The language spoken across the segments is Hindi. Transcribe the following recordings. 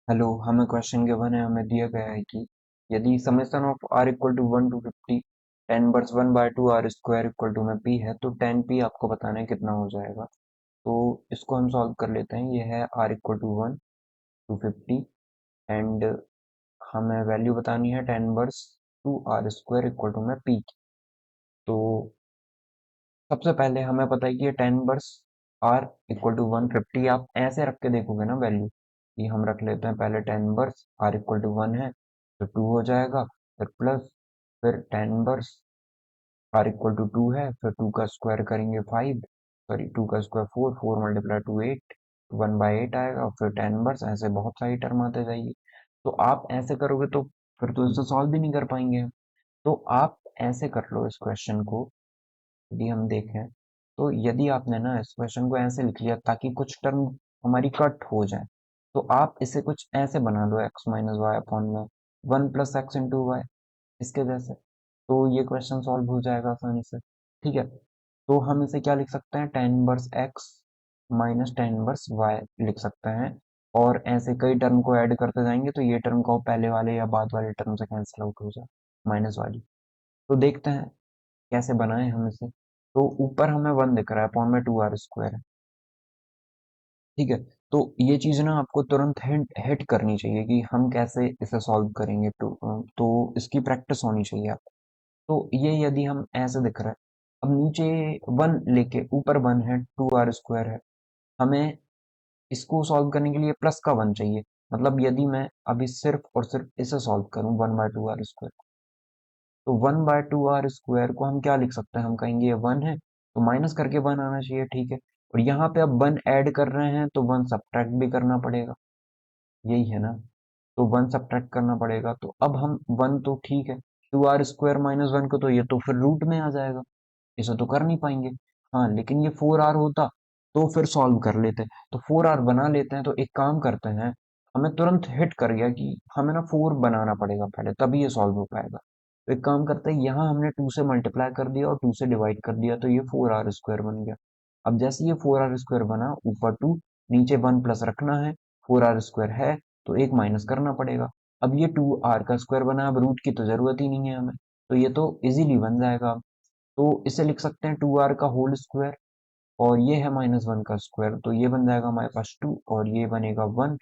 हेलो, हमें क्वेश्चन गिवन है। हमें दिया गया है कि यदि summation of r equal to 1 to 50 tan inverse 1/2 r square equal to में पी है, तो टेन पी आपको बताना है कितना हो जाएगा। तो इसको हम सॉल्व कर लेते हैं। ये है r equal to 1 to 50 and हमें वैल्यू बतानी है tan inverse 2 r square equal to में पी की। तो सबसे पहले हमें पता है कि ये tan inverse r equal to 150। आप ऐसे रख के देखोगे ना वैल्यू, कि हम रख लेते हैं पहले tan inverse r equal to 1 है तो 2 हो जाएगा, फिर प्लस, फिर tan inverse r equal to 2 है, फिर 2 का स्क्वायर करेंगे 5, सॉरी 2 का स्क्वायर 4, 4 मल्टीप्लाई टू 8, 1/8 आएगा, फिर टेन वर्स, ऐसे बहुत सारी टर्म आते जाइए। तो आप ऐसे करोगे तो फिर तो इसे सॉल्व भी नहीं कर पाएंगे हम। तो आप ऐसे कर लो इस क्वेश्चन को। यदि हम देखें तो यदि आपने ना इस क्वेश्चन को ऐसे लिख लिया ताकि कुछ टर्म हमारी कट हो जाए, तो आप इसे कुछ ऐसे बना लो, एक्स माइनस वाई अपॉन में 1 + x × y, इसके जैसे। तो ये क्वेश्चन सॉल्व हो जाएगा आसानी से। ठीक है, तो हम इसे क्या लिख सकते हैं, tan inverse x minus tan inverse y लिख सकते हैं। और ऐसे कई टर्म को ऐड करते जाएंगे तो ये टर्म को पहले वाले या बाद वाले टर्म से कैंसिल आउट हो जाए, माइनस वाली। तो देखते हैं कैसे बनाए हम इसे। तो ऊपर हमें 1 दिख रहा है, अपॉन में 2 r स्क्वायर है। ठीक है, तो ये चीज ना आपको तुरंत हिट हिट करनी चाहिए कि हम कैसे इसे सॉल्व करेंगे। तो इसकी प्रैक्टिस होनी चाहिए आप। तो ये यदि हम ऐसे दिख रहा है, अब नीचे 1 लेके ऊपर 1 है, 2 r स्क्वायर है। हमें इसको सॉल्व करने के लिए प्लस का 1 चाहिए। मतलब यदि मैं अभी सिर्फ और सिर्फ इसे सॉल्व करूं 1/2 r स्क्वायर, तो 1/2 r स्क्वायर को हम क्या लिख सकते हैं, हम कहेंगे ये 1 है तो माइनस करके 1 आना चाहिए। ठीक है, और यहाँ पे अब 1 ऐड कर रहे हैं तो 1 सब्ट्रैक्ट भी करना पड़ेगा, यही है ना। तो 1 सब्ट्रैक्ट करना पड़ेगा, तो अब हम 1 तो ठीक है, 2 r स्क्वायर माइनस 1 को तो ये तो फिर रूट में आ जाएगा, इसे तो कर नहीं पाएंगे। हाँ, लेकिन ये 4 r होता तो फिर सॉल्व कर लेते। तो 4 r बना लेते हैं। तो एक काम करते हैं, हमें तुरंत हिट कर गया कि हमें ना 4 बनाना पड़ेगा पहले, तभी ये सॉल्व हो पाएगा। तो एक काम करते हैं, यहाँ हमने 2 से मल्टीप्लाई कर दिया और 2 से डिवाइड कर दिया, तो ये 4 r स्क्वायर बन गया। अब जैसे ये 4 r स्क्वायर बना, ऊपर 2, नीचे 1 प्लस रखना है। 4 r स्क्वायर है तो एक माइनस करना पड़ेगा। अब ये 2 r का स्क्वायर बना, अब रूट की तो जरूरत ही नहीं है हमें, तो ये तो इजीली बन जाएगा। तो इसे लिख सकते हैं 2 r का होल स्क्वायर, और ये है माइनस 1 का स्क्वायर, तो ये बन जाएगा हमारे पास 2 और ये बनेगा 1।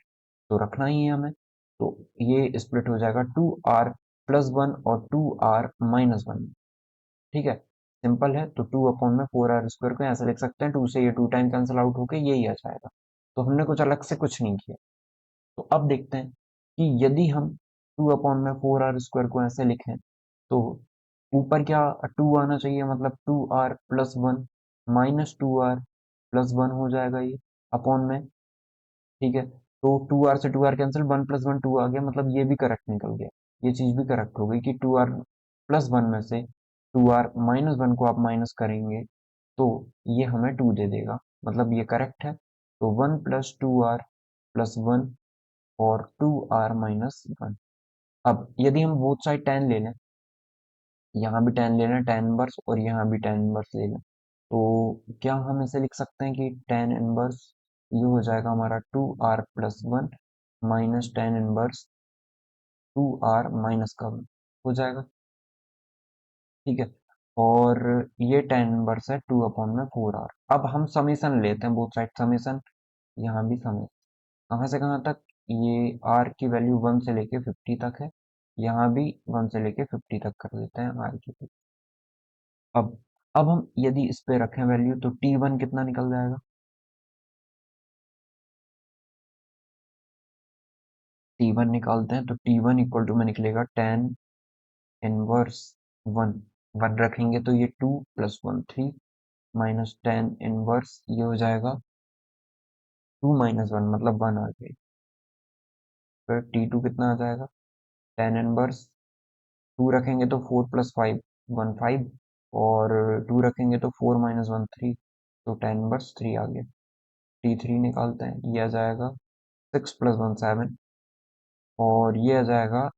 तो रखना ही है हमें। तो ये स्प्लिट हो जाएगा 2 r + 1 और 2 r - 1। ठीक है, सिंपल है। तो 2/4 r स्क्वायर को ऐसे लिख सकते हैं, 2 से ये 2 टाइम कैंसिल आउट होके यही आ जाएगा। तो हमने कुछ अलग से कुछ नहीं किया। तो अब देखते हैं कि यदि हम 2/4 r स्क्वायर को ऐसे लिखें, तो ऊपर क्या 2 आना चाहिए, मतलब 2 r + 1 माइनस 2 r + 1 हो जाएगा ये, अपॉन में। ठीक है, तो 2 r से 2 r कैंसिल, 1 + 1 2 आ गया, मतलब ये भी करेक्ट निकल गया। ये चीज भी करेक्ट हो गई कि 2 r + 1 में से 2 r - 1 को आप माइनस करेंगे तो ये हमें 2 दे देगा, मतलब ये करेक्ट है। तो 1 + 2 r + 1 और 2 r - 1। अब यदि हम बोथ साइड टेन ले लें, यहाँ भी टेन ले लें टेन इनवर्स, और यहाँ भी टेन इनवर्स ले लें, तो क्या हम इसे लिख सकते हैं कि टेन इनवर्स, ये हो जाएगा हमारा 2 r + 1 minus tan inverse 2 r - 1 हो जाएगा। ठीक है, और ये टेन इनवर्स है 2/4 r। अब हम समीशन लेते हैं, बोथ साइड समीशन। यहाँ भी समीशन, कहाँ से कहाँ तक, ये r की वैल्यू 1 से लेके 50 तक है, यहाँ भी 1 से लेके 50 तक कर देते हैं r की। अब अब हम यदि इस पे रखें वैल्यू, तो t1 कितना निकल जाएगा, t1 निकालते हैं तो t1 इक्वल टू में निकलेगा टेन इनवर्स 1। 1 रखेंगे तो ये 2 + 1 3 माइनस टेन इनवर्स, ये हो जाएगा 2 - 1, मतलब 1 आ गई। फिर t2 कितना आ जाएगा, टेन इनवर्स 2 रखेंगे तो 4 + 5 1 5, और 2 रखेंगे तो 4 - 1 3, तो टेन इनवर्स 3 आ गया। t3 निकालते हैं, ये आ जाएगा 6 + 1 7, और ये आ जाएगा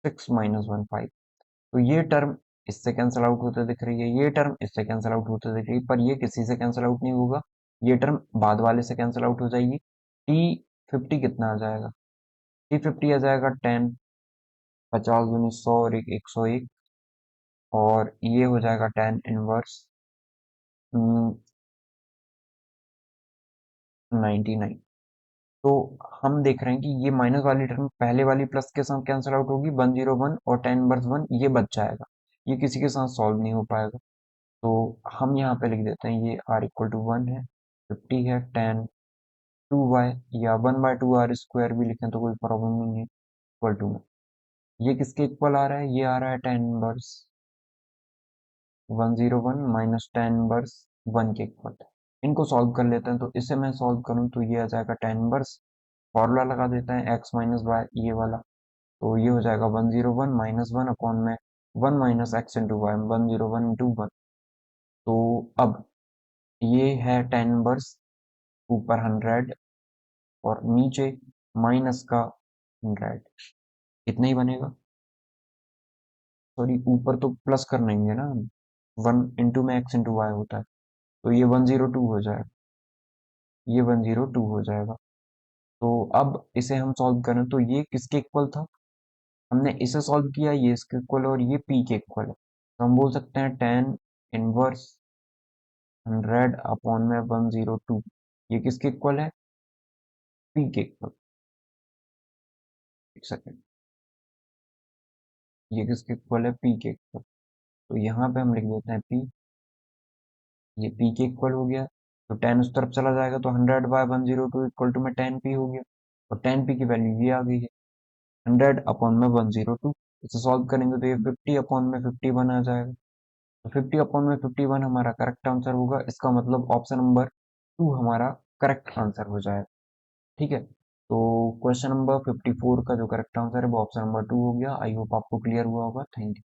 6 - 1 5। तो ये टर्म इससे कैंसिल आउट होते दिख रही है, ये टर्म इससे कैंसिल आउट होते दिख रही है, पर ये किसी से कैंसिल आउट नहीं होगा। ये टर्म बाद वाले से कैंसिल आउट हो जाएगी। टी 50 कितना आ जाएगा? 350 आ जाएगा 10, 50 दूनी 100 और एक 101, और ये हो जाएगा टेन इनवर्स 99। तो हम देख रहे हैं कि ये माइनस वाली टर्म पहले वाली प्लस के साथ कैंसिल आउट होगी, 101 और टेन इनवर्स 1 ये बच जाएगा, ये किसी के साथ सॉल्व नहीं हो पाएगा। तो हम यहाँ पे लिख देते हैं ये r इक्वल टू 1 है, 50 है, टेन 2y, या 1/2r² भी लिखें तो कोई प्रॉब्लम नहीं है, इक्वल टू में ये किसके इक्वल आ रहा है? ये आ रहा है tan inverse 101 minus tan inverse 1 के इक्वल। इनको सॉल्व कर लेते हैं, तो इसे मैं सॉल्व करूँ तो ये आ जाएगा टेन इनवर्स, फॉर्मूला लगा देते हैं x माइनस वाई ये वाला, तो ये हो जाएगा 101 माइनस 1 अपॉन में 1 minus x into y, 101 into 1। तो अब ये है टेन इनवर्स ऊपर 100 और नीचे माइनस का 100, इतना ही बनेगा। सॉरी, ऊपर तो प्लस करना ही है ना, 1 इंटू में एक्स इंटू वाई होता है, तो ये 102 हो जाएगा, ये 102 हो जाएगा। तो अब इसे हम सॉल्व करें तो ये किसके इक्वल था? हमने इसे सॉल्व किया, ये इसके इक्वल और ये p के इक्वल है, तो हम बोल सकते हैं टेन इनवर्स 100 अपॉन में 102, ये किसके इक्वल है? p के इक्वल। एक सेकेंड, ये किसके इक्वल है? p के इक्वल। तो यहाँ पे हम लिख देते हैं p, ये p के इक्वल हो गया, तो टेन उस तरफ चला जाएगा तो 100/102 इक्वल टू में टेन p हो गया, और टेन p की वैल्यू ये आ गई है 100 अपॉन में 102। इसे सॉल्व करेंगे तो ये 50 अपॉन में 51 आ जाएगा, तो 50 अपॉन में 51 हमारा करेक्ट आंसर होगा, इसका मतलब ऑप्शन नंबर 2 हमारा करेक्ट आंसर हो जाएगा। ठीक है, तो क्वेश्चन नंबर 54 का जो करेक्ट आंसर है वो ऑप्शन नंबर 2 हो गया। आई होप आपको क्लियर हुआ होगा। Thank you.